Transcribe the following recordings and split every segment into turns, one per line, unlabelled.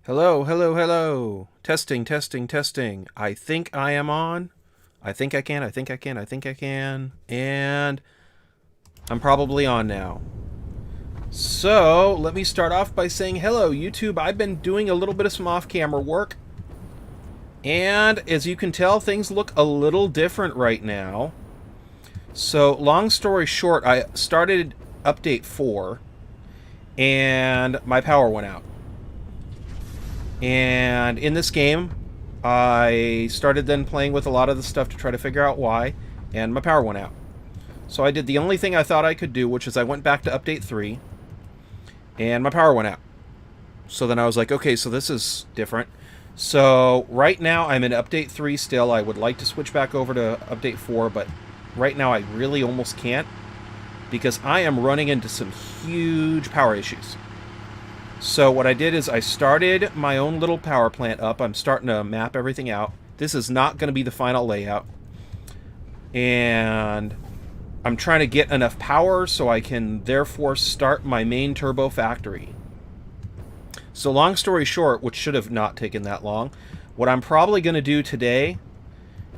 Hello, hello, hello. Testing, testing, testing. I think I am on. I think I can, I think I can, I think I can. And I'm probably on now. So, let me start off by saying hello, YouTube. I've been doing a little bit of some off-camera work. And as you can tell, things look a little different right now. So, long story short, I started update 4 and my power went out. And in this game, I started then playing with a lot of the stuff to try to figure out why, and my power went out. So I did the only thing I thought I could do, which is I went back to update 3, and my power went out. So then I was like, okay, so this is different. So right now I'm in update 3 still. I would like to switch back over to update 4, but right now I really almost can't because I am running into some huge power issues. So what I did is I started my own little power plant up. I'm starting to map everything out. This is not going to be the final layout. And I'm trying to get enough power so I can therefore start my main turbo factory. So long story short, which should have not taken that long, what I'm probably going to do today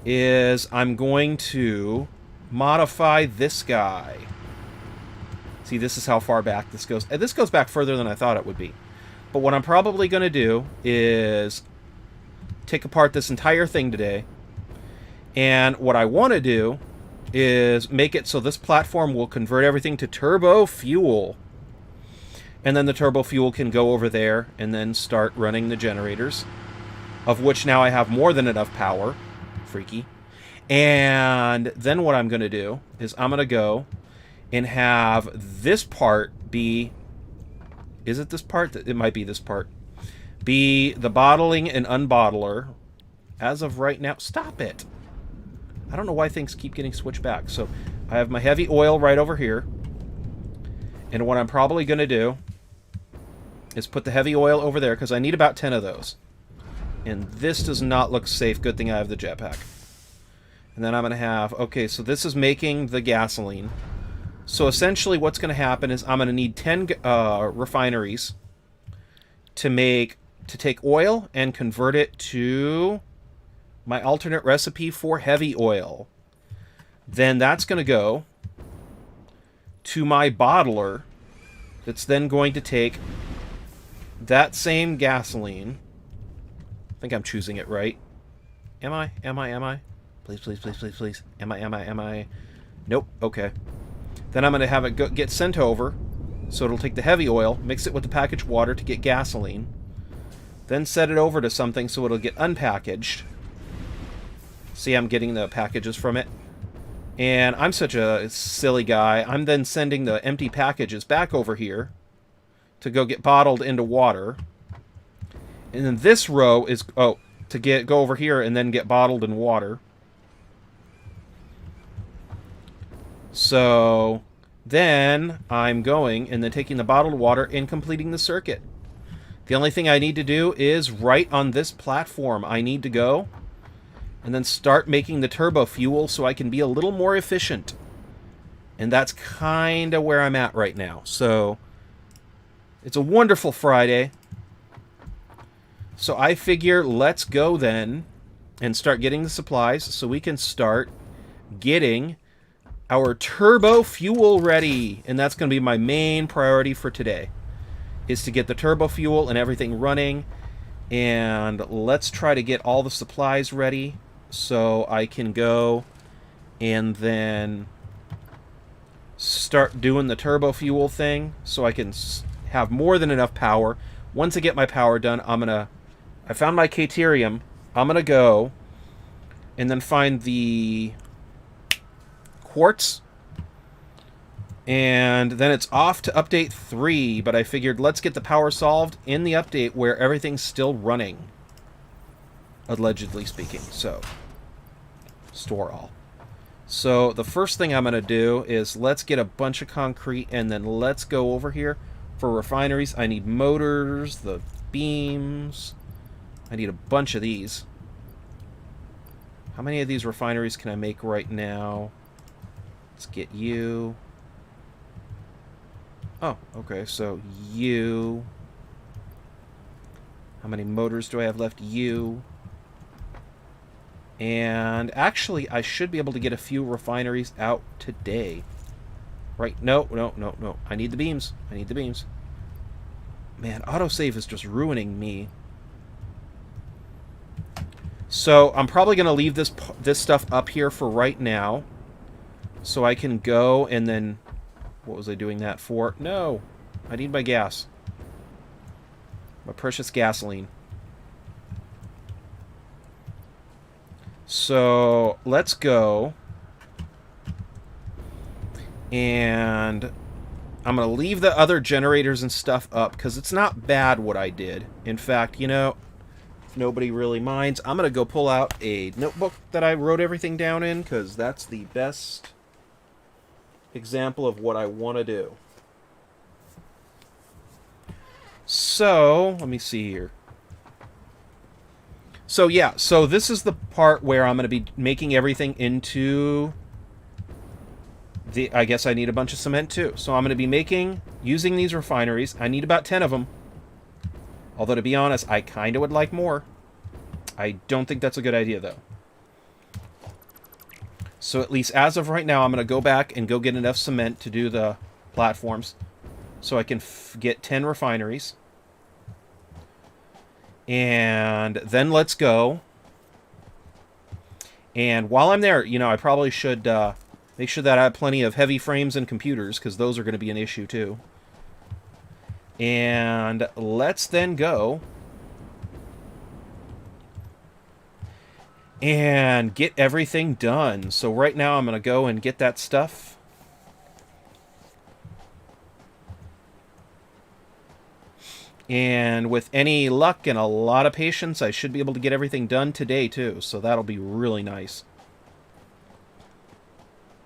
is I'm going to modify this guy. See, this is how far back this goes. This goes back further than I thought it would be. But what I'm probably going to do is take apart this entire thing today. And what I want to do is make it so this platform will convert everything to turbo fuel. And then the turbo fuel can go over there and then start running the generators, of which now I have more than enough power. Freaky. And then what I'm going to do is I'm going to go and have this part be... Is it this part? It might be this part. Be the bottling and unbottler. As of right now... Stop it! I don't know why things keep getting switched back. So I have my heavy oil right over here. And what I'm probably going to do is put the heavy oil over there, because I need about 10 of those. And this does not look safe. Good thing I have the jetpack. And then I'm going to have... Okay, so this is making the gasoline. So essentially what's going to happen is I'm going to need 10 refineries to take oil and convert it to my alternate recipe for heavy oil. Then that's going to go to my bottler that's then going to take that same gasoline. I think I'm choosing it right. Am I? Please, please, please, please, please. Am I? Nope. Okay. Then I'm going to have it get sent over. So it'll take the heavy oil, mix it with the packaged water to get gasoline. Then set it over to something so it'll get unpackaged. See, I'm getting the packages from it. And I'm such a silly guy. I'm then sending the empty packages back over here to go get bottled into water. And then this row is... Oh, to go over here and then get bottled in water. So then I'm going and then taking the bottled water and completing the circuit. The only thing I need to do is right on this platform. I need to go and then start making the turbo fuel so I can be a little more efficient. And that's kind of where I'm at right now. So it's a wonderful Friday. So I figure let's go then and start getting the supplies so we can start getting our turbo fuel ready. And that's going to be my main priority for today, is to get the turbo fuel and everything running. And let's try to get all the supplies ready so I can go and then start doing the turbo fuel thing so I can have more than enough power. Once I get my power done, I found my Caterium. I'm going to go and then find the quartz, and then it's off to update 3, but I figured let's get the power solved in the update where everything's still running, allegedly speaking. So store all. So the first thing I'm going to do is let's get a bunch of concrete, and then let's go over here for refineries. I need motors, the beams. I need a bunch of these. How many of these refineries can I make right now? Let's get you. Oh, okay, so you. How many motors do I have left? You. And actually, I should be able to get a few refineries out today. Right? No. I need the beams. I need the beams. Man, autosave is just ruining me. So I'm probably going to leave this stuff up here for right now. So I can go and then... What was I doing that for? No! I need my gas. My precious gasoline. So let's go. And I'm going to leave the other generators and stuff up because it's not bad what I did. In fact, you know, if nobody really minds, I'm going to go pull out a notebook that I wrote everything down in because that's the best example of what I want to do. So, let me see here. So, yeah, so this is the part where I'm going to be making everything into the... I guess I need a bunch of cement, too. So I'm going to be using these refineries. I need about 10 of them. Although, to be honest, I kind of would like more. I don't think that's a good idea, though. So at least as of right now, I'm going to go back and go get enough cement to do the platforms. So I can get 10 refineries. And then let's go. And while I'm there, you know, I probably should make sure that I have plenty of heavy frames and computers, because those are going to be an issue too. And let's then go and get everything done. So right now I'm going to go and get that stuff. And with any luck and a lot of patience, I should be able to get everything done today, too. So that'll be really nice.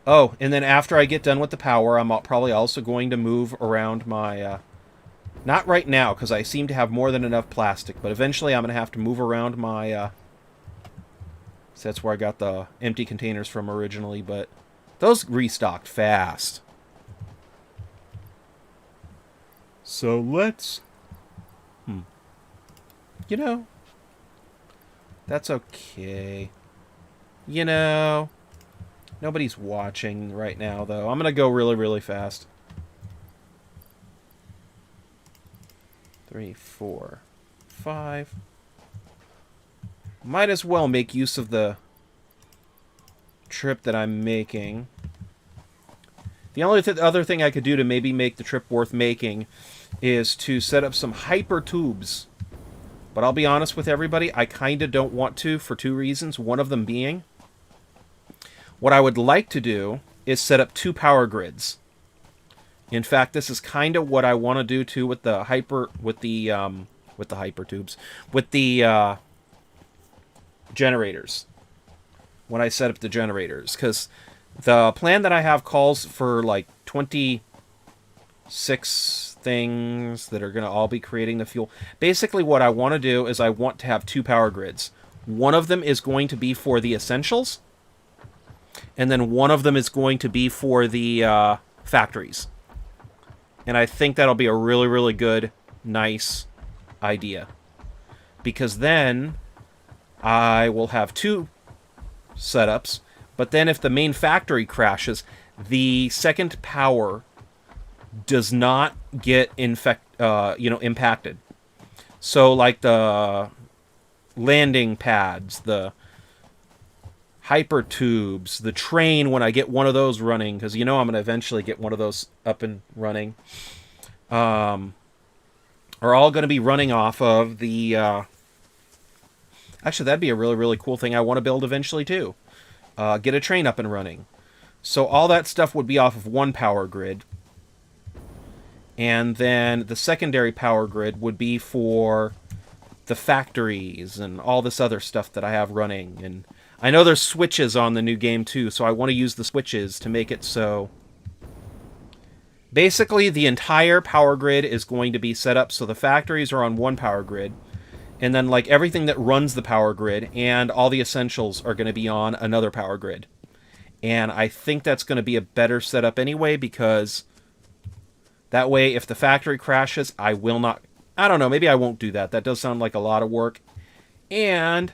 Oh, and then after I get done with the power, I'm probably also going to move around my... not right now, because I seem to have more than enough plastic. But eventually I'm going to have to move around my... so that's where I got the empty containers from originally, but those restocked fast. So let's... You know, that's okay. You know, nobody's watching right now, though. I'm going to go really, really fast. 3, 4, 5. Might as well make use of the trip that I'm making. The only other thing I could do to maybe make the trip worth making is to set up some hyper tubes. But I'll be honest with everybody, I kind of don't want to for 2 reasons. One of them being, what I would like to do is set up 2 power grids. In fact, this is kind of what I want to do too with the hyper tubes, with the generators. When I set up the generators, because the plan that I have calls for like 26 things that are going to all be creating the fuel. Basically, what I want to do is I want to have 2 power grids. One of them is going to be for the essentials, and then one of them is going to be for the factories. And I think that'll be a really, really good, nice idea. Because then I will have 2 setups, but then if the main factory crashes, the second power does not get impacted. So like the landing pads, the hyper tubes, the train, when I get one of those running, because you know I'm going to eventually get one of those up and running, are all going to be running off of the... Actually, that'd be a really, really cool thing I want to build eventually too. Get a train up and running. So all that stuff would be off of one power grid. And then the secondary power grid would be for the factories and all this other stuff that I have running. And I know there's switches on the new game too, so I want to use the switches to make it so... Basically, the entire power grid is going to be set up so the factories are on one power grid. And then like everything that runs the power grid and all the essentials are going to be on another power grid. And I think that's going to be a better setup anyway, because that way if the factory crashes, I will not I don't know. Maybe I won't do that. That does sound like a lot of work. And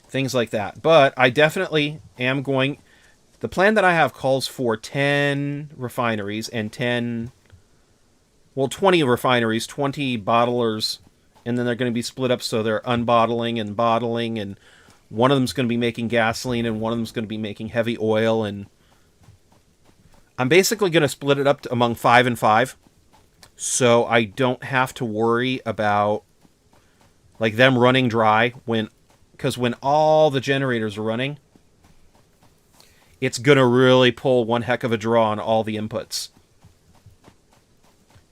things like that. But I definitely am going... The plan that I have calls for 10 refineries and 10... Well, 20 refineries, 20 bottlers, and then they're going to be split up so they're unbottling and bottling, and one of them's going to be making gasoline, and one of them's going to be making heavy oil, and I'm basically going to split it up among 5 and 5, so I don't have to worry about like them running dry because when all the generators are running, it's going to really pull one heck of a draw on all the inputs.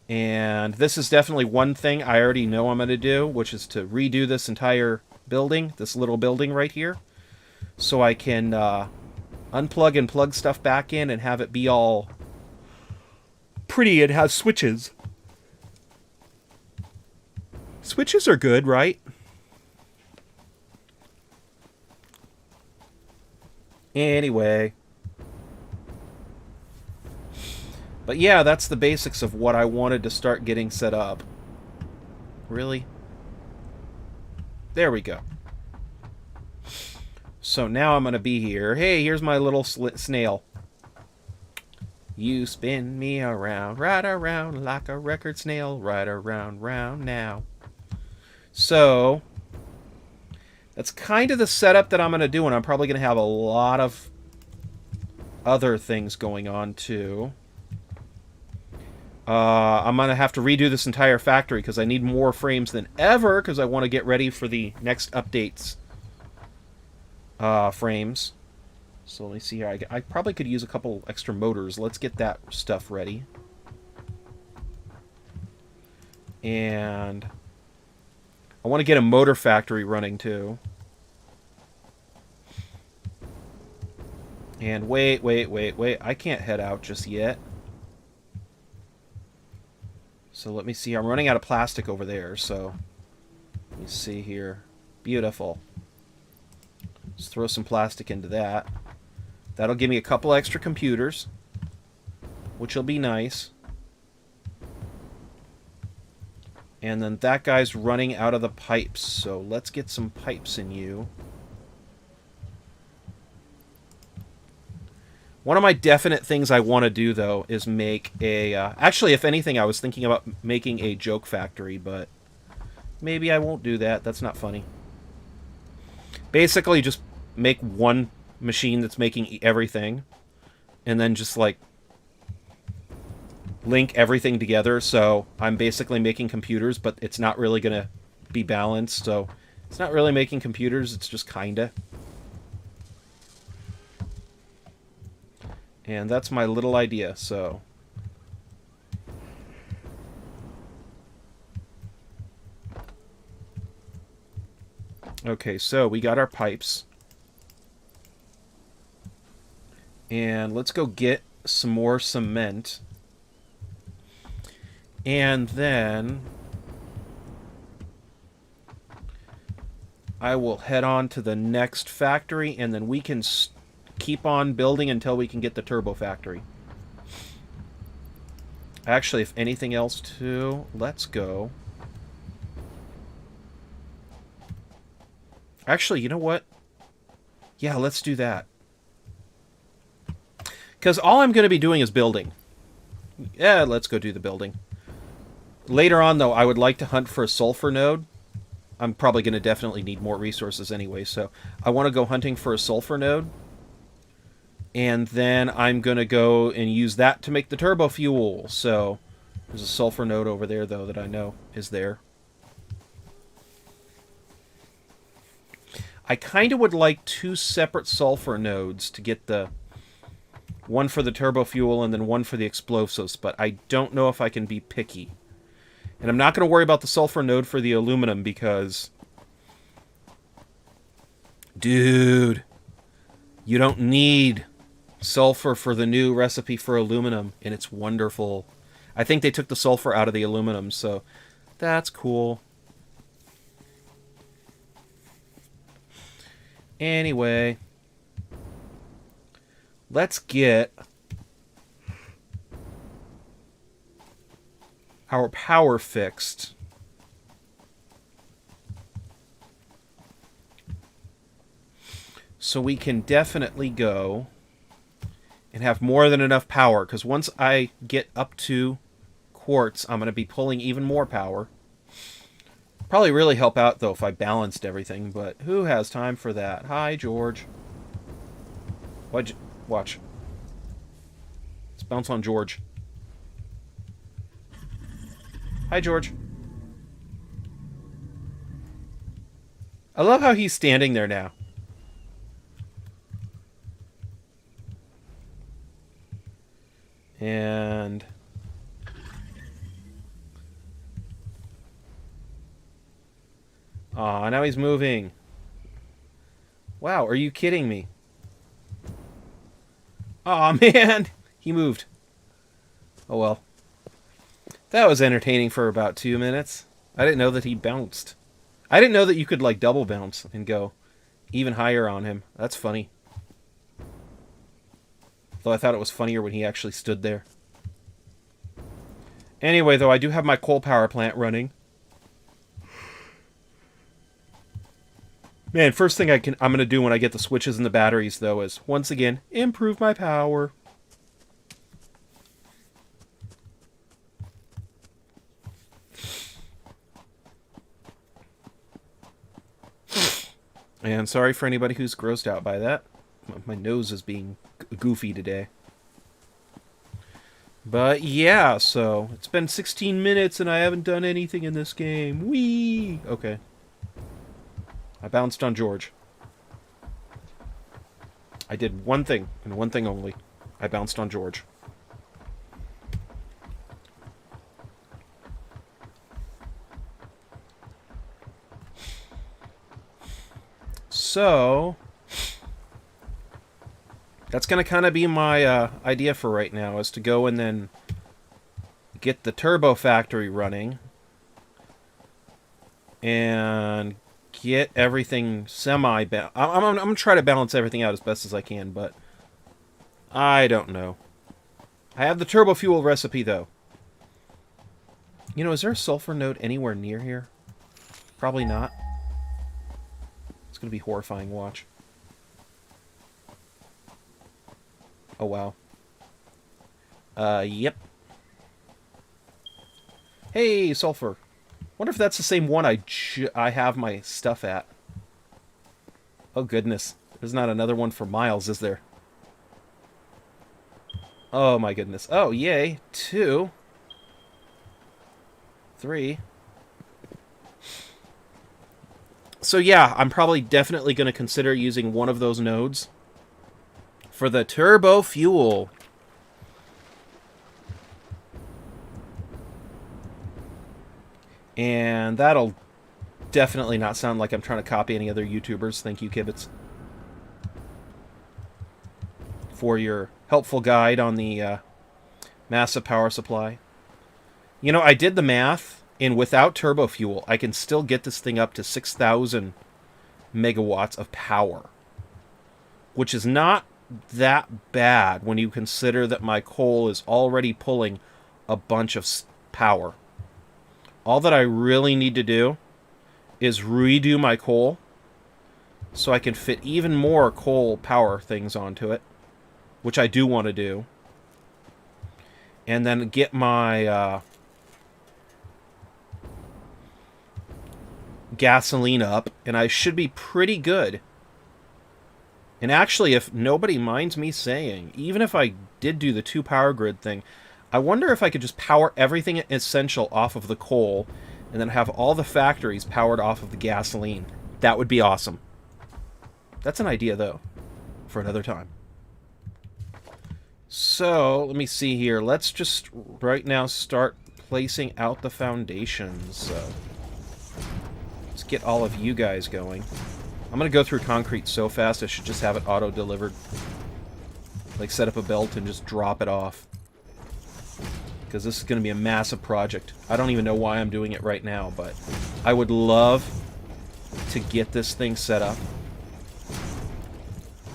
And this is definitely one thing I already know I'm going to do, which is to redo this entire building, this little building right here, so I can unplug and plug stuff back in and have it be all pretty and have switches. Switches are good, right? Anyway. But yeah, that's the basics of what I wanted to start getting set up. Really? There we go. So now I'm going to be here. Hey, here's my little snail. You spin me around, right around like a record snail, right around, round now. So, that's kind of the setup that I'm going to do, and I'm probably going to have a lot of other things going on, too. I'm going to have to redo this entire factory because I need more frames than ever because I want to get ready for the next updates frames. So let me see here. I probably could use a couple extra motors. Let's get that stuff ready. And I want to get a motor factory running too. And wait. I can't head out just yet. So let me see. I'm running out of plastic over there, so let me see here. Beautiful. Let's throw some plastic into that. That'll give me a couple extra computers, which will be nice. And then that guy's running out of the pipes, so let's get some pipes in you. One of my definite things I want to do, though, is make a... actually, if anything, I was thinking about making a joke factory, but maybe I won't do that. That's not funny. Basically, just make one machine that's making everything, and then just, like, link everything together, so I'm basically making computers, but it's not really going to be balanced, so it's not really making computers, it's just kinda. And that's my little idea, so... Okay, so we got our pipes. And let's go get some more cement. And then I will head on to the next factory, and then we can keep on building until we can get the turbo factory. Actually, if anything else too, let's go. Actually, you know what? Yeah, let's do that. Because all I'm going to be doing is building. Yeah, let's go do the building. Later on, though, I would like to hunt for a sulfur node. I'm probably going to definitely need more resources anyway, so I want to go hunting for a sulfur node. And then I'm going to go and use that to make the turbo fuel. So there's a sulfur node over there, though, that I know is there. I kind of would like 2 separate sulfur nodes to get the... one for the turbo fuel and then one for the explosives, but I don't know if I can be picky. And I'm not going to worry about the sulfur node for the aluminum because... dude, you don't need sulfur for the new recipe for aluminum, and it's wonderful. I think they took the sulfur out of the aluminum, so that's cool. Anyway, let's get our power fixed. So we can definitely go and have more than enough power, because once I get up to quartz, I'm going to be pulling even more power. Probably really help out, though, if I balanced everything, but who has time for that? Hi, George. Watch. Let's bounce on George. Hi, George. I love how he's standing there now. And... aw, now he's moving. Wow, are you kidding me? Aw, man! He moved. Oh well. That was entertaining for about 2 minutes. I didn't know that he bounced. I didn't know that you could, like, double bounce and go even higher on him. That's funny. Though I thought it was funnier when he actually stood there. Anyway, though, I do have my coal power plant running. Man, first thing I'm going to do when I get the switches and the batteries, though, is, once again, improve my power. And sorry for anybody who's grossed out by that. My nose is being goofy today. But yeah, so it's been 16 minutes and I haven't done anything in this game. Whee! Okay. I bounced on George. I did one thing, and one thing only. I bounced on George. So, that's going to kind of be my idea for right now, is to go and then get the turbo factory running and get everything semi-balanced. I'm going to try to balance everything out as best as I can, but I don't know. I have the turbo fuel recipe, though. You know, is there a sulfur node anywhere near here? Probably not. It's going to be horrifying, watch. Oh, wow. Yep. Hey, sulfur. Wonder if that's the same one I have my stuff at. Oh, goodness. There's not another one for miles, is there? Oh, my goodness. Oh, yay. 2. 3. So yeah, I'm probably definitely going to consider using one of those nodes for the turbo fuel. And that'll definitely not sound like I'm trying to copy any other YouTubers. Thank you, Kibitz, for your helpful guide on the massive power supply. You know, I did the math, and without turbo fuel, I can still get this thing up to 6,000 megawatts of power, which is not that bad when you consider that my coal is already pulling a bunch of power. All that I really need to do is redo my coal so I can fit even more coal power things onto it, which I do want to do, and then get my gasoline up, and I should be pretty good. And actually, if nobody minds me saying, even if I did do the 2 power grid thing, I wonder if I could just power everything essential off of the coal and then have all the factories powered off of the gasoline. That would be awesome. That's an idea, though, for another time. So, let me see here. Let's just right now start placing out the foundations. So, let's get all of you guys going. I'm going to go through concrete so fast I should just have it auto-delivered. Like, set up a belt and just drop it off. Because this is going to be a massive project. I don't even know why I'm doing it right now, but I would love to get this thing set up.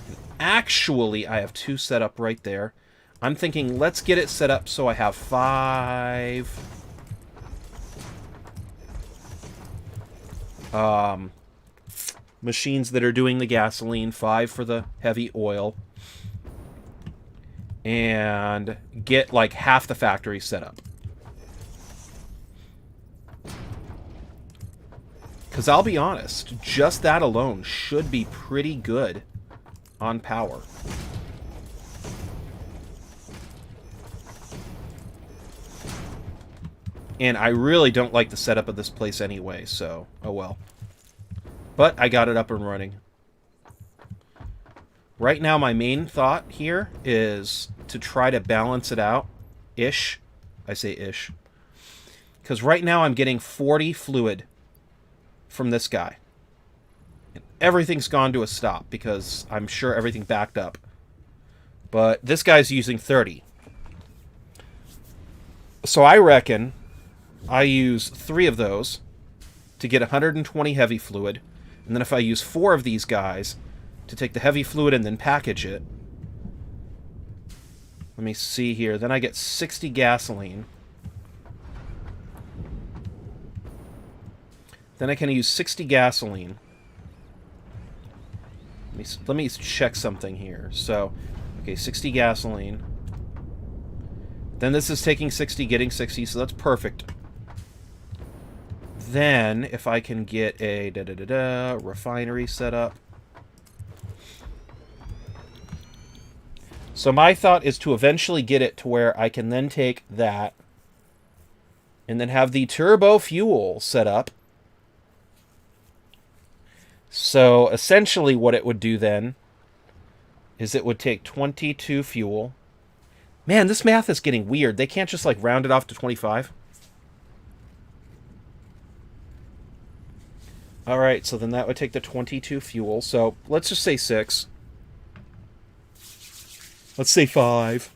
And actually, I have 2 set up right there. I'm thinking, let's get it set up so I have 5 machines that are doing the gasoline, 5 for the heavy oil, and get like half the factory set up. Because I'll be honest, just that alone should be pretty good on power. And I really don't like the setup of this place anyway, so oh well. But I got it up and running. Right now, my main thought here is to try to balance it out. Ish. I say ish. Because right now I'm getting 40 fluid from this guy. And everything's gone to a stop because I'm sure everything backed up. But this guy's using 30. So I reckon I use 3 of those to get 120 heavy fluid. And then if I use 4 of these guys to take the heavy fluid and then package it. Let me see here. Then I get 60 gasoline. Then I can use 60 gasoline. Let me check something here. So, okay, 60 gasoline. Then this is taking 60, getting 60, so that's perfect. Then, if I can get a refinery set up. So my thought is to eventually get it to where I can then take that and then have the turbo fuel set up. So essentially what it would do then is it would take 22 fuel. Man, this math is getting weird. They can't just like round it off to 25. All right, so then that would take the 22 fuel. So let's just say 6. Let's say 5.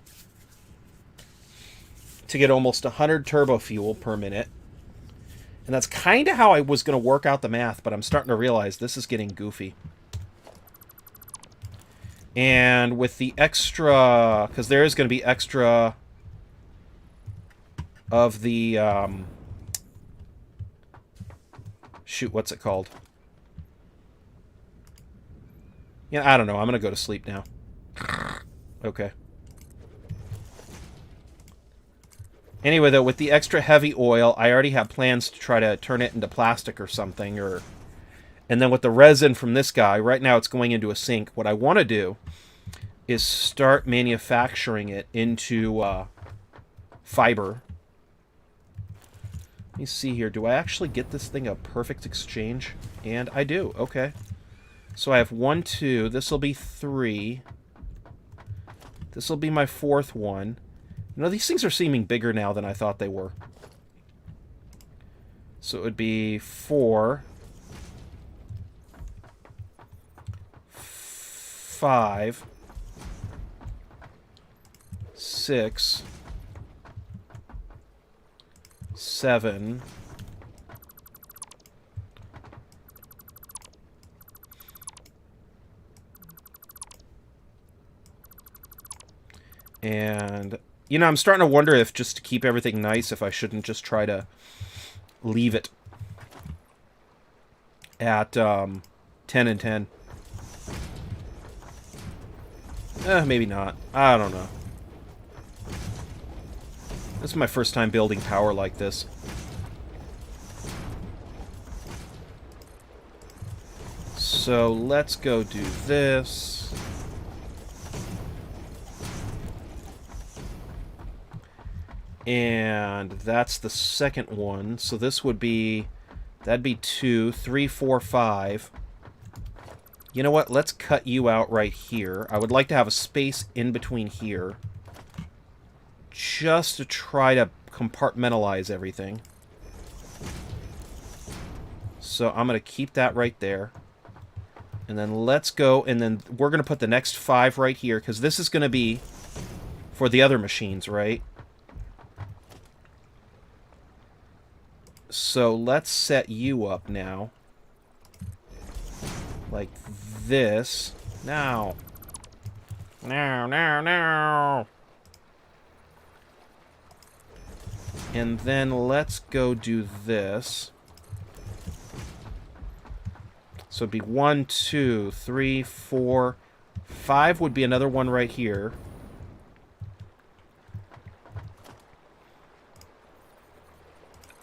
To get almost 100 turbo fuel per minute. And that's kind of how I was going to work out the math, but I'm starting to realize this is getting goofy. And with the extra, because there is going to be extra of the, shoot, what's it called? Yeah, I don't know. I'm going to go to sleep now. Okay. Anyway, though, with the extra heavy oil, I already have plans to try to turn it into plastic or something. And then with the resin from this guy, right now it's going into a sink. What I want to do is start manufacturing it into fiber. Let me see here. Do I actually get this thing a perfect exchange? And I do. Okay. So I have 1, 2. This will be 3. This will be my 4th one. You know, these things are seeming bigger now than I thought they were. So it would be 4, 5, 6, 7, and, you know, I'm starting to wonder if just to keep everything nice, if I shouldn't just try to leave it at 10 and 10. Maybe not. I don't know. This is my first time building power like this. So let's go do this. And that's the second one. So this would be... That'd be 2, 3, 4, 5. You know what? Let's cut you out right here. I would like to have a space in between here. Just to try to compartmentalize everything. So I'm going to keep that right there. And then let's go, and then we're going to put the next 5 right here, because this is going to be for the other machines, right? So let's set you up now. Like this. Now. Now. And then let's go do this. So it'd be 1, 2, 3, 4, 5 would be another one right here.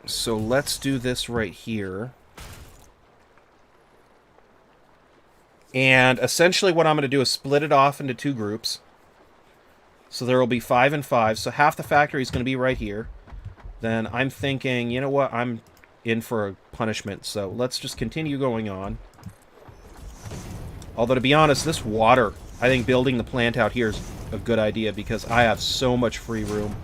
So let's do this right here. And essentially what I'm going to do is split it off into 2 groups. So there will be 5 and 5. So half the factory is going to be right here. Then I'm thinking, you know what, I'm in for a punishment. So let's just continue going on. Although, to be honest, this water, I think building the plant out here is a good idea because I have so much free room.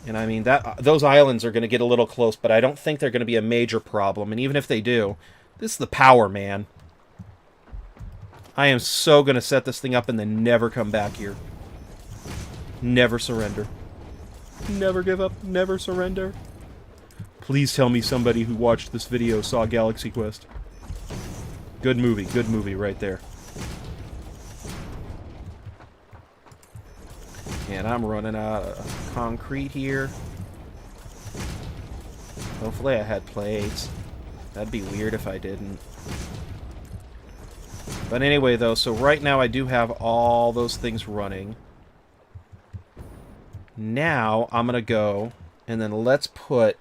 And I mean, those islands are going to get a little close, but I don't think they're going to be a major problem. And even if they do, this is the power, man. I am so going to set this thing up and then never come back here. Never surrender. Never give up, never surrender. Please tell me somebody who watched this video saw Galaxy Quest. Good movie right there. And I'm running out of concrete here. Hopefully I had plates. That'd be weird if I didn't. But anyway, though, so right now I do have all those things running. Now I'm going to go, and then let's put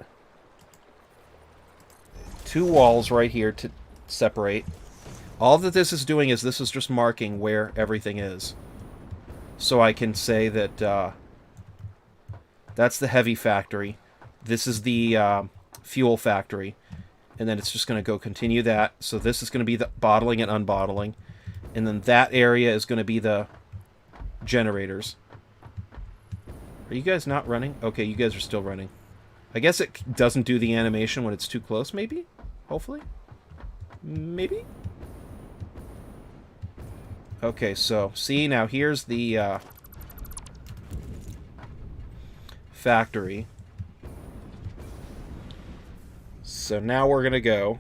2 walls right here to separate. All that this is doing is this is just marking where everything is. So I can say that that's the heavy factory. This is the fuel factory. And then it's just going to go continue that. So this is going to be the bottling and unbottling. And then that area is going to be the generators. Are you guys not running? Okay, you guys are still running. I guess it doesn't do the animation when it's too close, maybe? Hopefully? Maybe? Okay, so, see, now here's the factory. So now we're going to go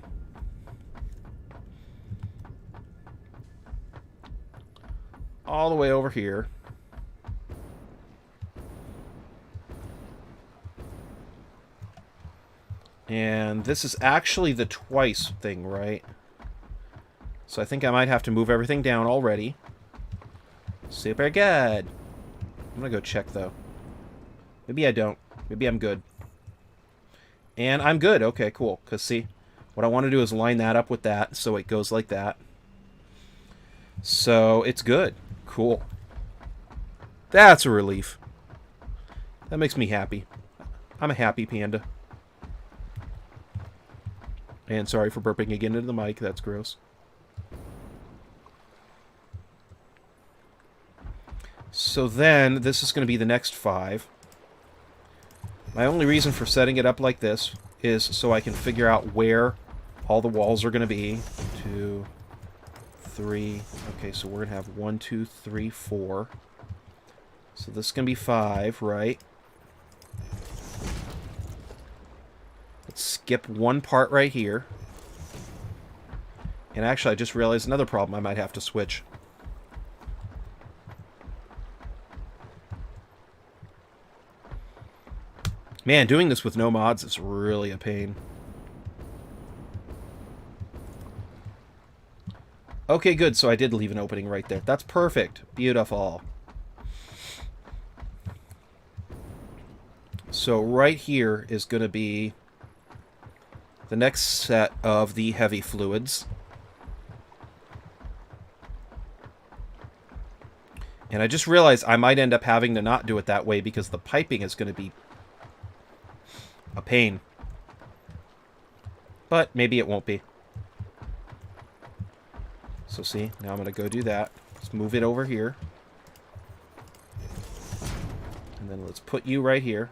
all the way over here. And this is actually the twice thing, right? So I think I might have to move everything down already. Super good. I'm going to go check, though. Maybe I don't. Maybe I'm good. And I'm good. Okay, cool. Because, see, what I want to do is line that up with that so it goes like that. So it's good. Cool. That's a relief. That makes me happy. I'm a happy panda. And sorry for burping again into the mic. That's gross. So then, this is going to be the next 5. My only reason for setting it up like this is so I can figure out where all the walls are going to be. 2, 3. Okay, so we're going to have 1, 2, 3, 4. So this is going to be 5, right? Let's skip one part right here. And actually, I just realized another problem I might have to switch. Man, doing this with no mods is really a pain. Okay, good. So I did leave an opening right there. That's perfect. Beautiful. So right here is going to be the next set of the heavy fluids. And I just realized I might end up having to not do it that way because the piping is going to be a pain. But maybe it won't be. So see, now I'm going to go do that. Let's move it over here. And then let's put you right here.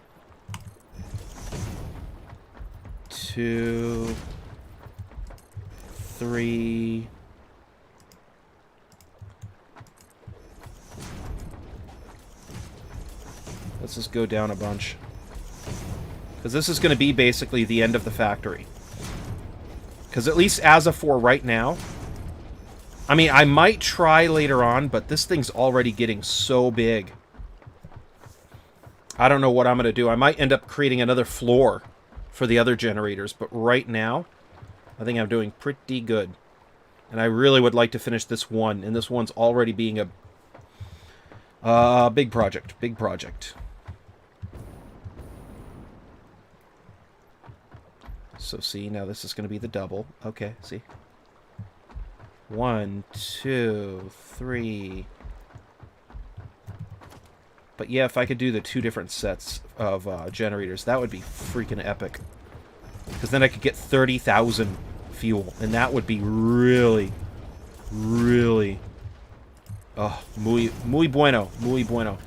2, 3. Let's just go down a bunch. Because this is going to be basically the end of the factory. Because at least as of for right now, I mean, I might try later on, but this thing's already getting so big. I don't know what I'm going to do. I might end up creating another floor for the other generators, but right now, I think I'm doing pretty good. And I really would like to finish this one, and this one's already being a big project. Big project. So see, now this is going to be the double. Okay, see. 1, 2, 3. But yeah, if I could do the 2 different sets of generators, that would be freaking epic. Because then I could get 30,000 fuel, and that would be really, really... Oh, muy bueno, muy bueno.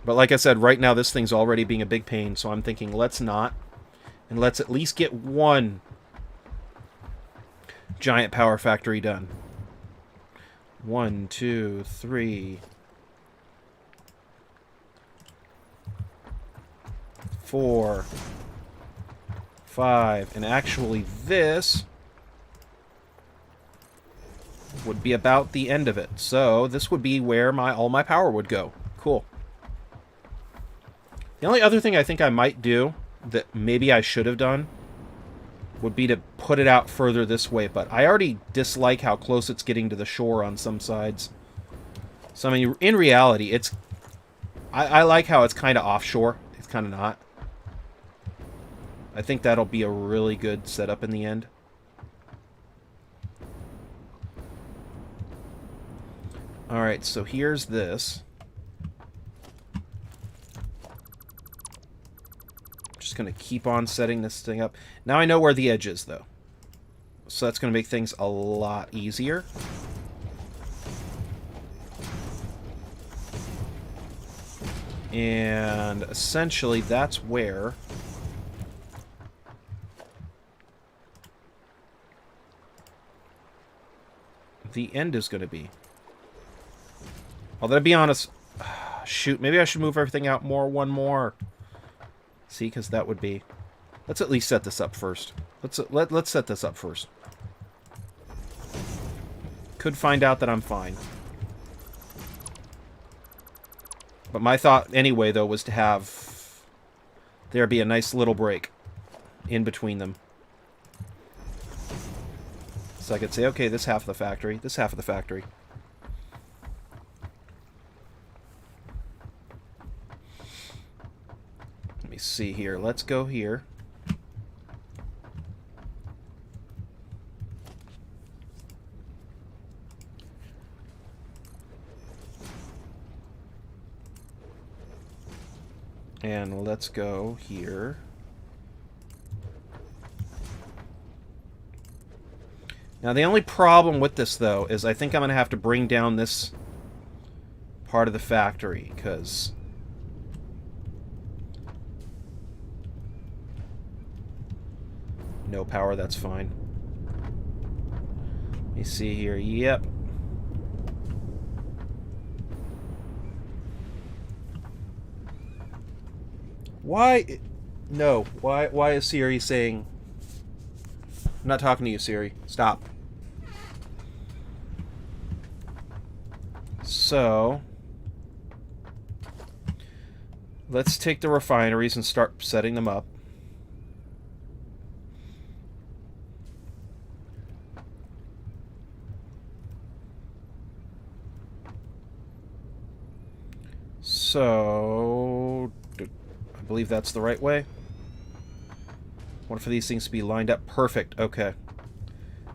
But like I said, right now this thing's already being a big pain, so I'm thinking let's not. And let's at least get one giant power factory done. 1, 2, 3... 4, 5, and actually this would be about the end of it. So this would be where all my power would go. Cool. The only other thing I think I might do that maybe I should have done would be to put it out further this way, but I already dislike how close it's getting to the shore on some sides. So I mean, in reality, it's I like how it's kind of offshore. It's kind of not. I think that'll be a really good setup in the end. Alright, so here's this. Just going to keep on setting this thing up. Now I know where the edge is, though. So that's going to make things a lot easier. And essentially that's where... the end is going to be. Although, to be honest, shoot, maybe I should move everything out more, one more. See, because that would be... Let's at least set this up first. Let's set this up first. Could find out that I'm fine. But my thought, anyway, though, was to have there be a nice little break in between them. So I could say, okay, this half of the factory, this half of the factory. Let me see here. Let's go here. And let's go here. Now, the only problem with this, though, is I think I'm going to have to bring down this part of the factory, because... No power, that's fine. Let me see here. Yep. Why? No. Why is Siri saying... I'm not talking to you, Siri. Stop. So... let's take the refineries and start setting them up. So... I believe that's the right way. One for these things to be lined up. Perfect. Okay.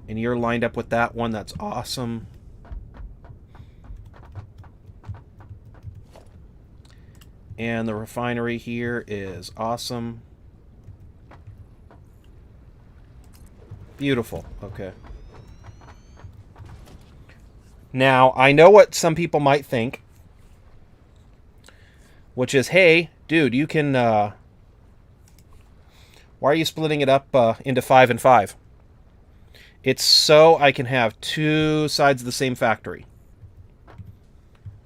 And you're lined up with that one. That's awesome. And the refinery here is awesome. Beautiful. Okay. Now, I know what some people might think. Which is, hey, dude, you can... why are you splitting it up into 5 and 5? It's so I can have two sides of the same factory.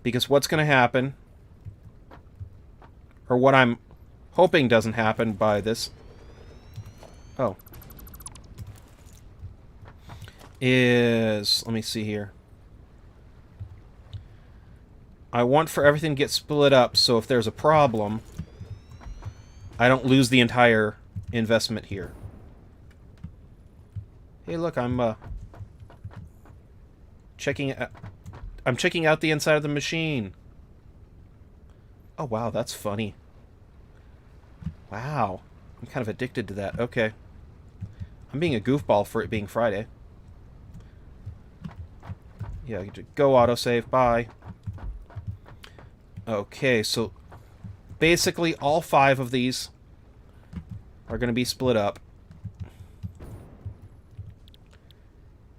Because what's going to happen, or what I'm hoping doesn't happen by this, is, let me see here. I want for everything to get split up, so if there's a problem, I don't lose the entire investment here. Hey, look, checking I'm checking out the inside of the machine. Oh, wow, that's funny. Wow. I'm kind of addicted to that. Okay. I'm being a goofball for it being Friday. Yeah, go autosave. Bye. Okay, so basically all 5 of these are going to be split up.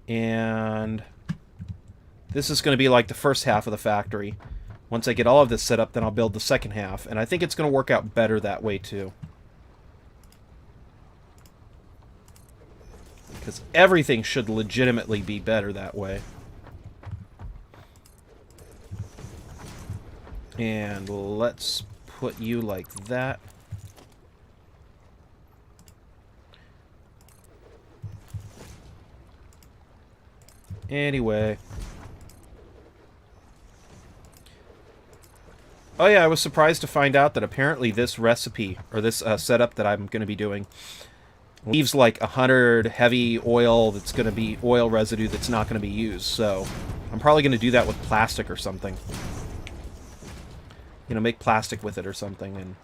And this is going to be like the first half of the factory. Once I get all of this set up, then I'll build the second half. And I think it's going to work out better that way, too. Because everything should legitimately be better that way. And let's put you like that. Anyway. Oh yeah, I was surprised to find out that apparently this recipe, or this setup that I'm going to be doing, leaves like 100 heavy oil that's going to be oil residue that's not going to be used. So I'm probably going to do that with plastic or something. You know, make plastic with it or something, and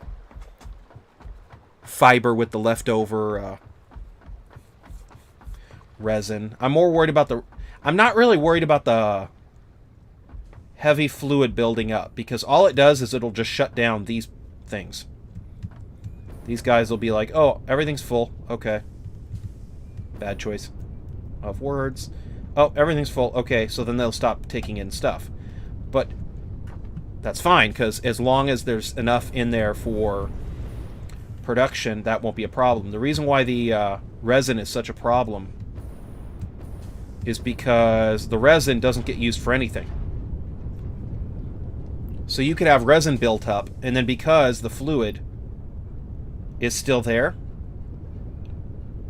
fiber with the leftover resin. I'm more worried about the... I'm not really worried about the heavy fluid building up, because all it does is it'll just shut down these things. These guys will be like, oh, everything's full. Okay. Bad choice of words. Oh, everything's full. Okay, so then they'll stop taking in stuff. But that's fine, because as long as there's enough in there for production, that won't be a problem. The reason why the resin is such a problem is because the resin doesn't get used for anything. So you could have resin built up, and then because the fluid is still there,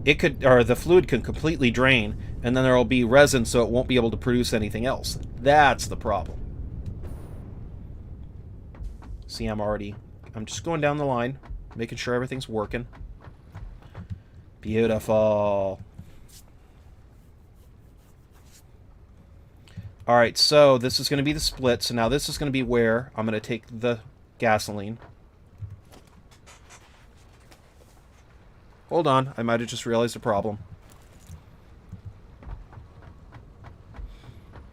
the fluid can completely drain, and then there will be resin, so it won't be able to produce anything else. That's the problem. See, I'm just going down the line, making sure everything's working. Beautiful. Alright, so this is going to be the split. So now this is going to be where I'm going to take the gasoline. Hold on, I might have just realized a problem.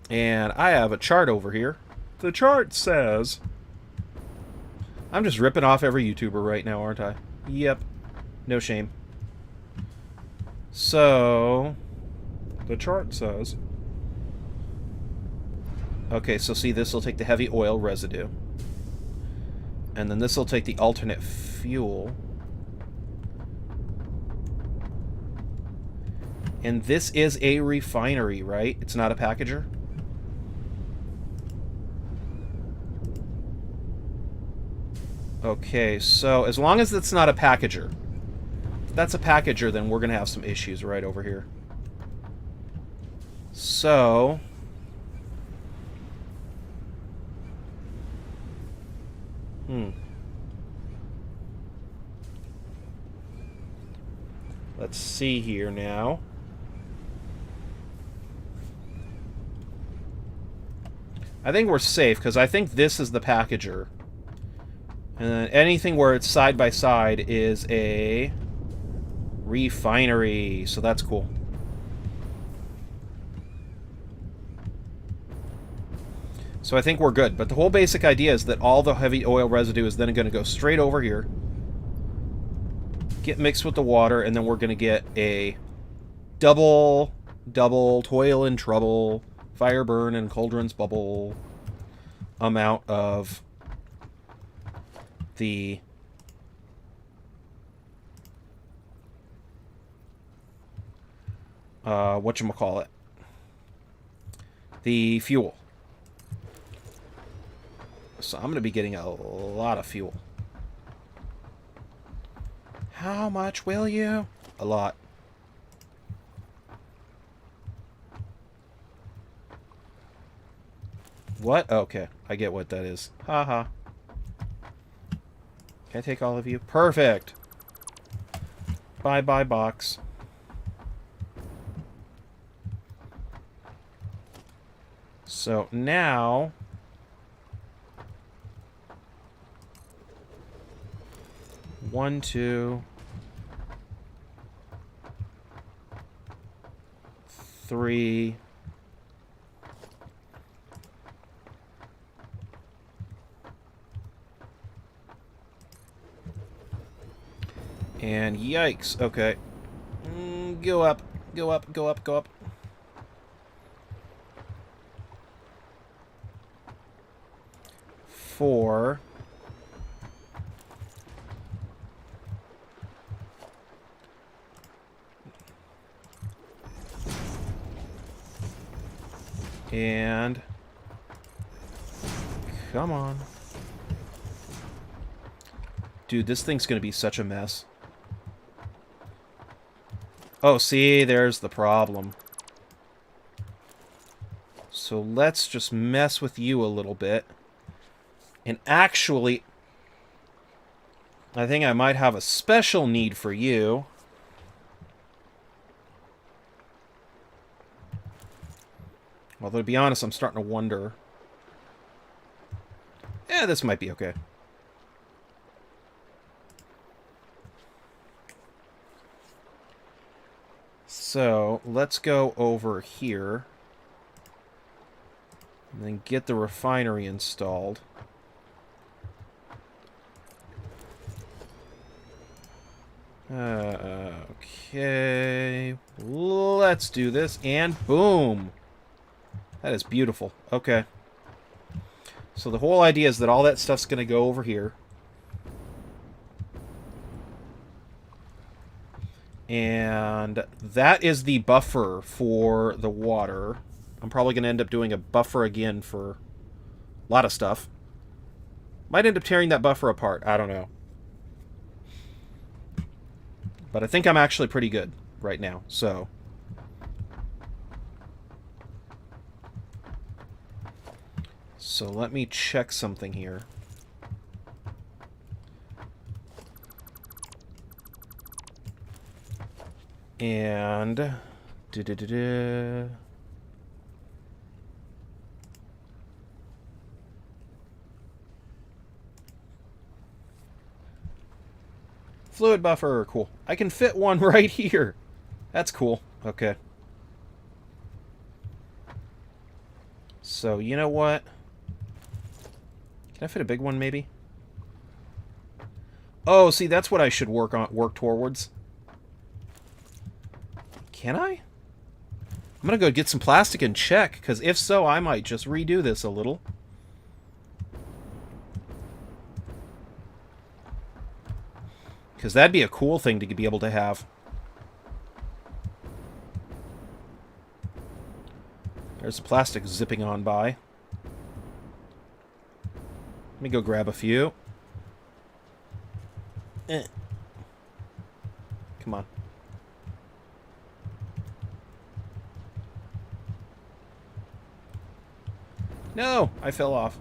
And I have a chart over here. The chart says... I'm just ripping off every YouTuber right now, aren't I? Yep. No shame. So... the chart says... Okay, so see, this will take the heavy oil residue. And then this will take the alternate fuel. And this is a refinery, right? It's not a packager? Okay, so as long as it's not a packager. If that's a packager, then we're going to have some issues right over here. So... Let's see here now. I think we're safe, because I think this is the packager. And then anything where it's side by side is a refinery. So that's cool. So I think we're good. But the whole basic idea is that all the heavy oil residue is then going to go straight over here, get mixed with the water, and then we're going to get a double toil and trouble, fire burn and cauldrons bubble amount of the whatchamacallit, the fuel. So I'm going to be getting a lot of fuel. How much will you? A lot. What? Okay, I get what that is. Haha. Can I take all of you? Perfect! Bye-bye, box. So now... One, two... Three... And yikes, okay. Go up, go up, go up, go up. Four. And... Come on. Dude, this thing's gonna be such a mess. Oh, see, there's the problem. So let's just mess with you a little bit. And actually, I think I might have a special need for you. Although, to be honest, I'm starting to wonder. Yeah, this might be okay. So, let's go over here. And then get the refinery installed. Okay. Let's do this. And boom! That is beautiful. Okay. So the whole idea is that all that stuff's going to go over here. And that is the buffer for the water. I'm probably going to end up doing a buffer again for a lot of stuff. Might end up tearing that buffer apart. I don't know. But I think I'm actually pretty good right now. So let me check something here. And... Fluid buffer, cool. I can fit one right here. That's cool. Okay. So, you know what? Can I fit a big one, maybe? Oh, see, that's what I should work towards. Can I? I'm gonna go get some plastic and check, because if so, I might just redo this a little. Because that'd be a cool thing to be able to have. There's the plastic zipping on by. Let me go grab a few. Come on. No! I fell off.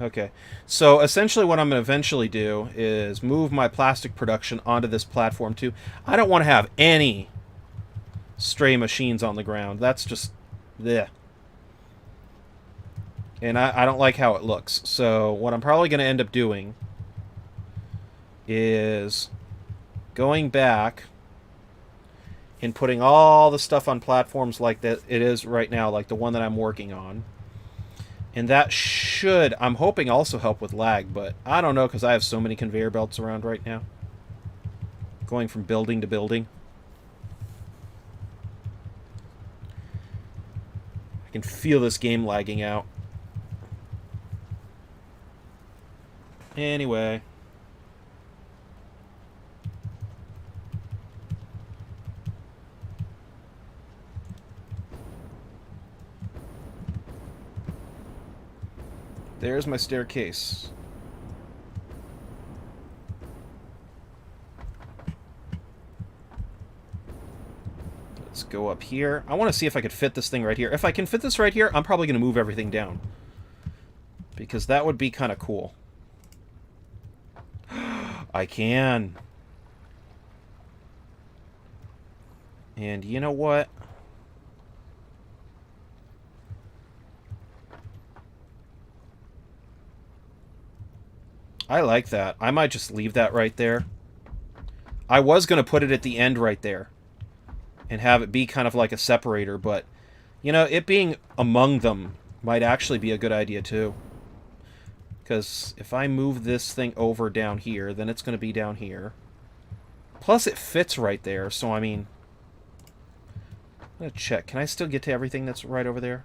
Okay. So, essentially what I'm going to eventually do is move my plastic production onto this platform, too. I don't want to have any stray machines on the ground. That's just... bleh. And I don't like how it looks. So, what I'm probably going to end up doing is going back and putting all the stuff on platforms like that it is right now, like the one that I'm working on. And that should, I'm hoping, also help with lag, but I don't know because I have so many conveyor belts around right now. Going from building to building. I can feel this game lagging out. Anyway. There's my staircase. Let's go up here. I want to see if I could fit this thing right here. If I can fit this right here, I'm probably going to move everything down. Because that would be kind of cool. I can. And you know what? I like that. I might just leave that right there. I was going to put it at the end right there and have it be kind of like a separator, but, you know, it being among them might actually be a good idea too. Because if I move this thing over down here, then it's going to be down here. Plus, it fits right there, so I mean... I'm going to check. Can I still get to everything that's right over there?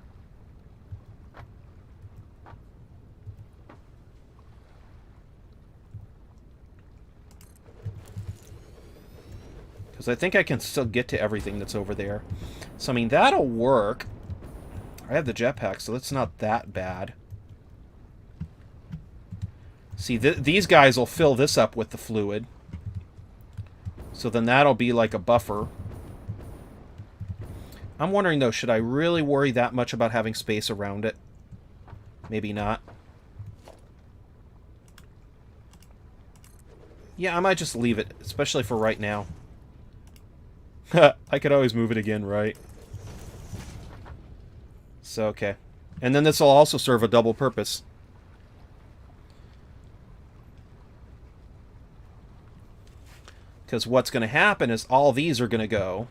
Because I think I can still get to everything that's over there. So, I mean, that'll work. I have the jetpack, so that's not that bad. See, these guys will fill this up with the fluid. So then that'll be like a buffer. I'm wondering, though, should I really worry that much about having space around it? Maybe not. Yeah, I might just leave it, especially for right now. I could always move it again, right? So, okay. And then this will also serve a double purpose. Because what's going to happen is all these are going to go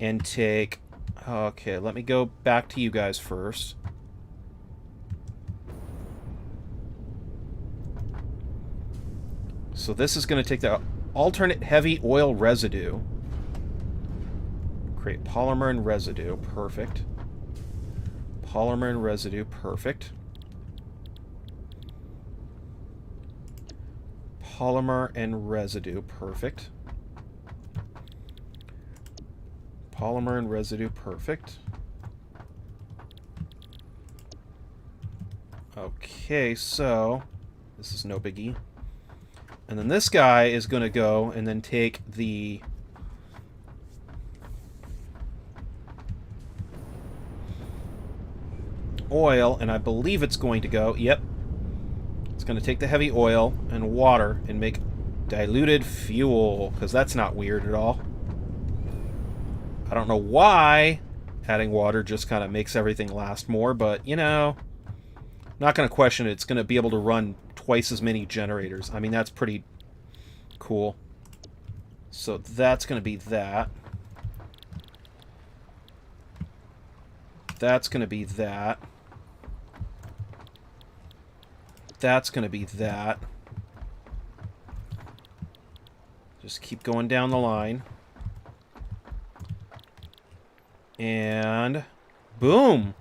and take... Okay, let me go back to you guys first. So this is going to take the alternate heavy oil residue. Create polymer and residue. Perfect. Polymer and residue. Perfect. Polymer and residue. Perfect. Polymer and residue. Perfect. Okay, so this is no biggie. And then this guy is going to go and then take the oil, and I believe it's going to go, yep, it's going to take the heavy oil and water and make diluted fuel, because that's not weird at all. I don't know why adding water just kind of makes everything last more, but, you know, I'm not going to question it. It's going to be able to run twice as many generators. I mean, that's pretty cool. So that's going to be that. That's going to be that. That's going to be that. Just keep going down the line. And boom!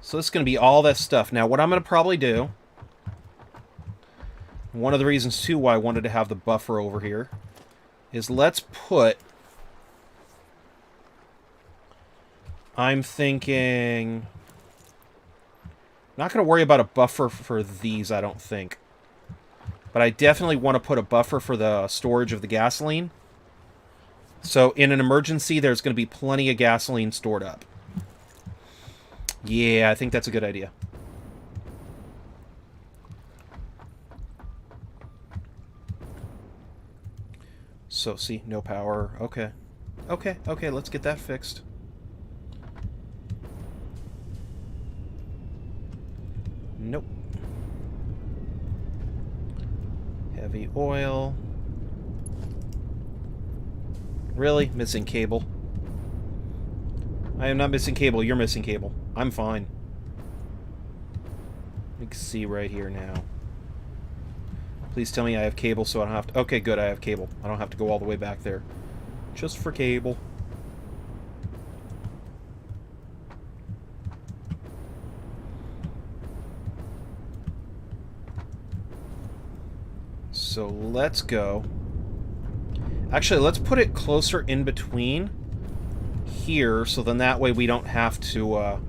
So this is going to be all that stuff. Now, what I'm going to probably do, one of the reasons, too, why I wanted to have the buffer over here, is let's put... I'm thinking... Not going to worry about a buffer for these, I don't think. But I definitely want to put a buffer for the storage of the gasoline. So in an emergency, there's going to be plenty of gasoline stored up. Yeah, I think that's a good idea. So, see, no power. Okay. Okay, let's get that fixed. Nope. Heavy oil. Really? Missing cable. I am not missing cable. You're missing cable. I'm fine. You can see right here now. Please tell me I have cable so I don't have to... Okay, good, I have cable. I don't have to go all the way back there. Just for cable. So let's go. Actually, let's put it closer in between here, so then that way we don't have to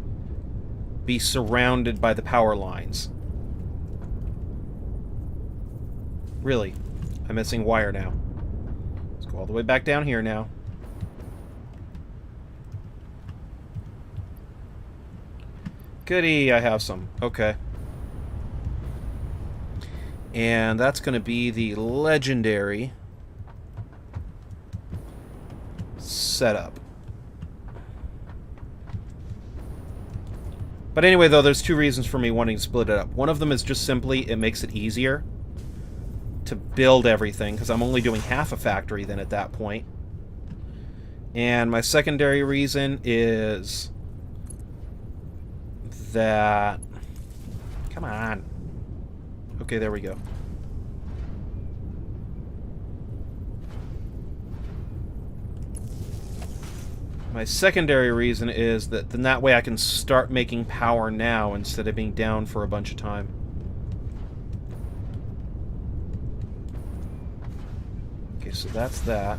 be surrounded by the power lines. Really, I'm missing wire now. Let's go all the way back down here now. Goody, I have some. Okay. And that's going to be the legendary setup. But anyway, though, there's two reasons for me wanting to split it up. One of them is just simply it makes it easier to build everything, because I'm only doing half a factory then at that point. And my secondary reason is that... Come on. Okay, there we go. My secondary reason is that then that way I can start making power now instead of being down for a bunch of time. Okay, so that's that.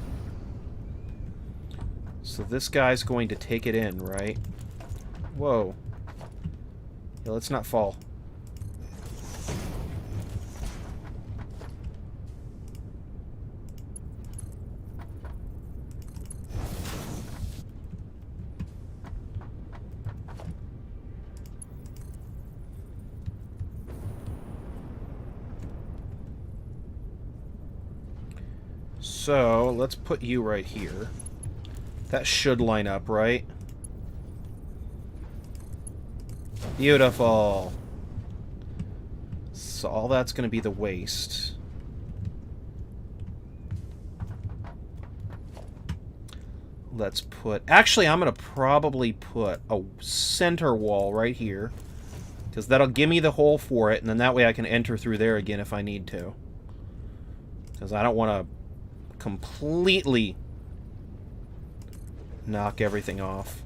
So this guy's going to take it in, right? Whoa. Yeah, let's not fall. So, let's put you right here. That should line up, right? Beautiful. So all that's going to be the waste. Let's put... Actually, I'm going to probably put a center wall right here. Because that'll give me the hole for it, and then that way I can enter through there again if I need to. Because I don't want to completely knock everything off.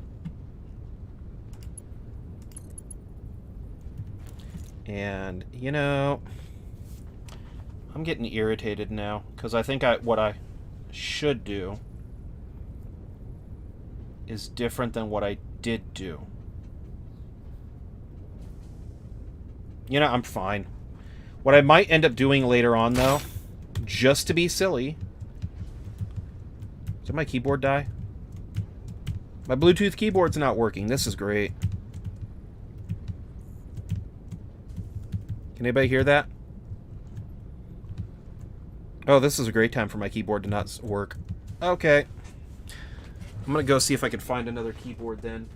And, you know, I'm getting irritated now, because I think what I should do is different than what I did do. You know, I'm fine. What I might end up doing later on, though, just to be silly... Did my keyboard die? My Bluetooth keyboard's not working. This is great. Can anybody hear that? Oh, this is a great time for my keyboard to not work. Okay. I'm gonna go see if I can find another keyboard then.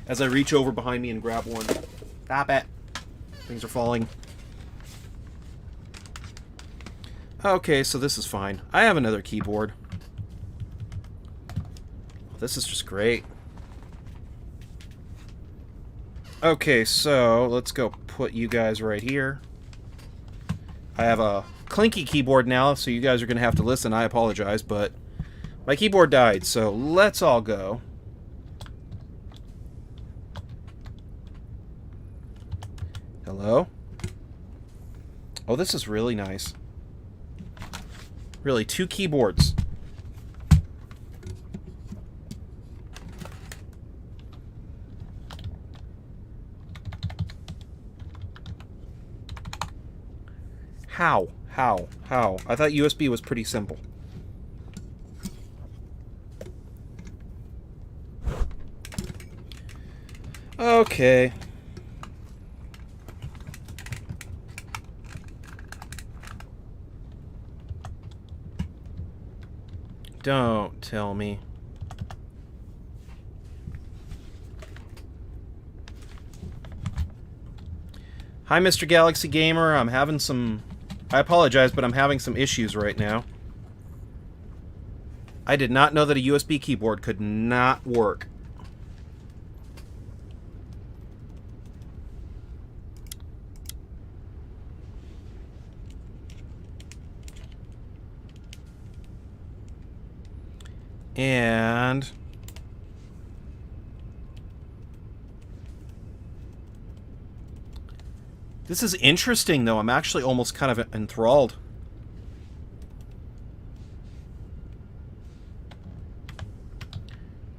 As I reach over behind me and grab one. Stop it. Things are falling. Okay, so this is fine. I have another keyboard. This is just great. Okay, so let's go put you guys right here. I have a clinky keyboard now, so you guys are going to have to listen. I apologize, but my keyboard died, so let's all go. Hello? Oh, this is really nice. Really, 2 keyboards. How? I thought USB was pretty simple. Okay. Don't tell me. Hi, Mr. Galaxy Gamer. I'm having some... I apologize, but I'm having some issues right now. I did not know that a USB keyboard could not work. And... this is interesting, though. I'm actually almost kind of enthralled.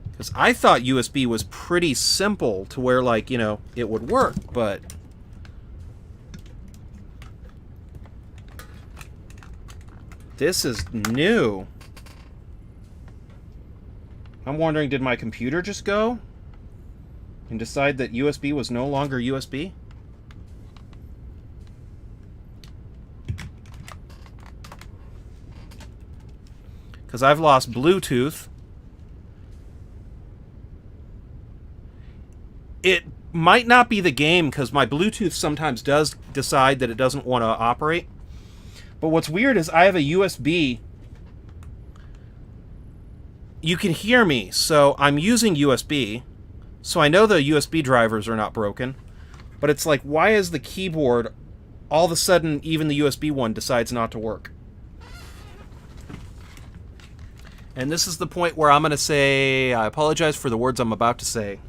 Because I thought USB was pretty simple to where, like, you know, it would work, but... this is new. I'm wondering, did my computer just go and decide that USB was no longer USB? Because I've lost Bluetooth. It might not be the game because my Bluetooth sometimes does decide that it doesn't want to operate. But what's weird is I have a USB. You can hear me, so I'm using USB. So I know the USB drivers are not broken. But it's like, why is the keyboard, all of a sudden, even the USB one decides not to work? And this is the point where I'm going to say, I apologize for the words I'm about to say.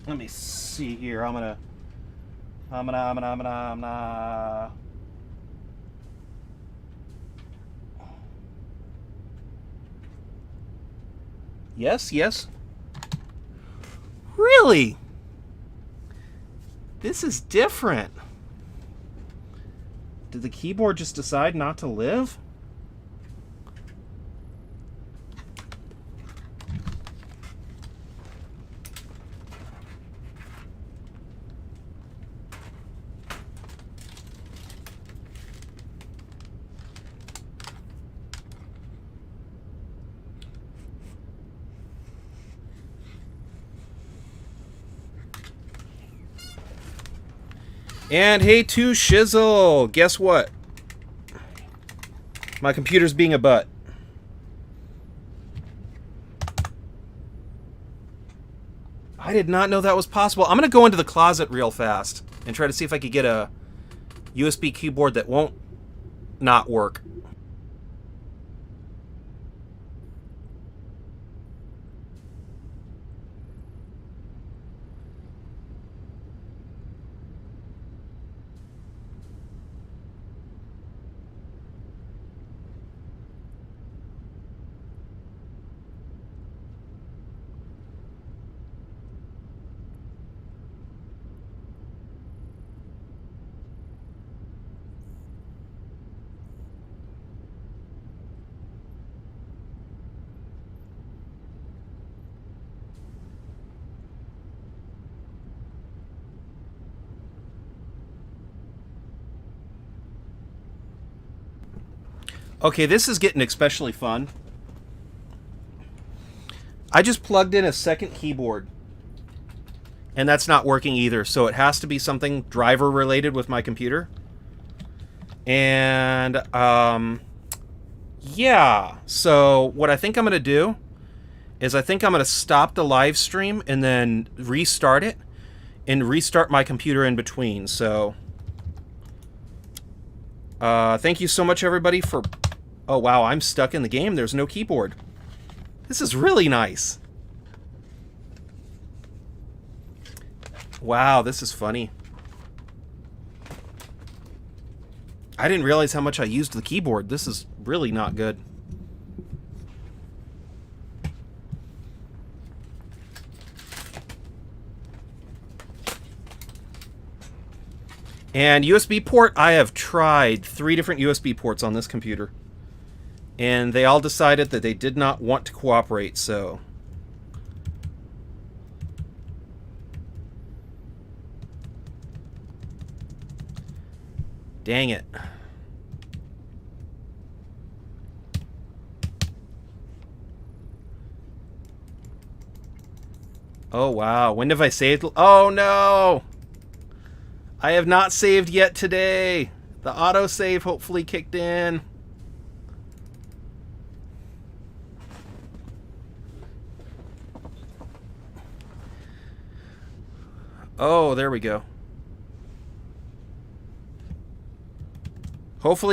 Let me see here. I'm gonna. Yes, yes. Really? This is different. Did the keyboard just decide not to live? And hey, to Shizzle, guess what? My computer's being a butt. I did not know that was possible. I'm going to go into the closet real fast and try to see if I could get a USB keyboard that won't not work. Okay, this is getting especially fun. I just plugged in a second keyboard, and that's not working either, so it has to be something driver related with my computer. And yeah, so what I think I'm going to do is I think I'm going to stop the live stream and then restart it and restart my computer in between. So thank you so much, everybody, for... Oh, wow, I'm stuck in the game. There's no keyboard. This is really nice. Wow, this is funny. I didn't realize how much I used the keyboard. This is really not good. And USB port, I have tried 3 different USB ports on this computer. And they all decided that they did not want to cooperate, so... Dang it. Oh, wow. When have I saved? Oh, no! I have not saved yet today. The autosave hopefully kicked in. Oh, there we go. Hopefully